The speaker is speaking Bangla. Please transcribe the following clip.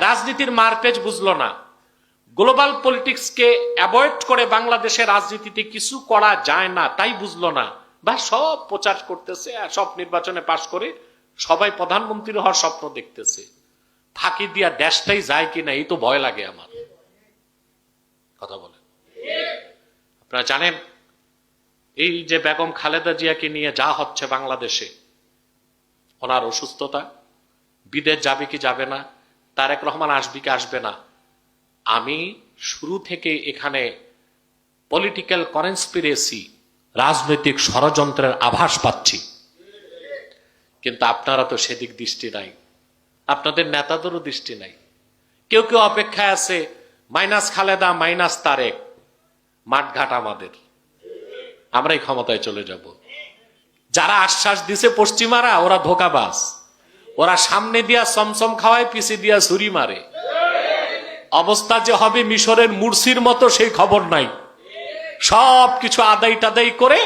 রাজনীতির মারপেচ বুঝলো না, গ্লোবাল পলিটিক্সকে অ্যাভয়েড করে বাংলাদেশের রাজনীতিতে কিছু করা যায় না তাই বুঝলো না, বা সব প্রচার করতেছে আর সব নির্বাচনে পাশ করে সবাই প্রধানমন্ত্রী হওয়ার স্বপ্ন দেখতেছে। ফাঁকি দিয়া দেশটাই যায় কিনা এই তো ভয় লাগে আমার। কথা বলেন। আপনারা জানেন এই যে বেগম খালেদা জিয়াকে নিয়ে যা হচ্ছে বাংলাদেশে, ওনার অসুস্থতা, বিদেশ যাবে কি যাবে না, তারেক রহমান আসবে কি আসবে না, আমি শুরু থেকে এখানে পলিটিক্যাল কনস্পিরেসি, রাজনৈতিক ষড়যন্ত্রের আভাস পাচ্ছি, কিন্তু আপনারা তো সেদিক দৃষ্টি নাই, আপনাদের নেতাদেরও দৃষ্টি নাই। কেউ কেউ অপেক্ষায় আছে মাইনাস খালেদা মাইনাস তারেক, মাঠঘাট আমাদের, আমরাই ক্ষমতায় চলে যাব। যারা আশ্বাস দিছে পশ্চিমারা, ওরা ধোঁকাবাজ, ওরা সামনে দিয়া চমচম খাওয়ায়, পিছে দিয়া ছুরি মারে। অবস্থা যে হবে মিশরের মুরসির মতো সেই খবর নাই, সব কিছু আদায় টাদাই করে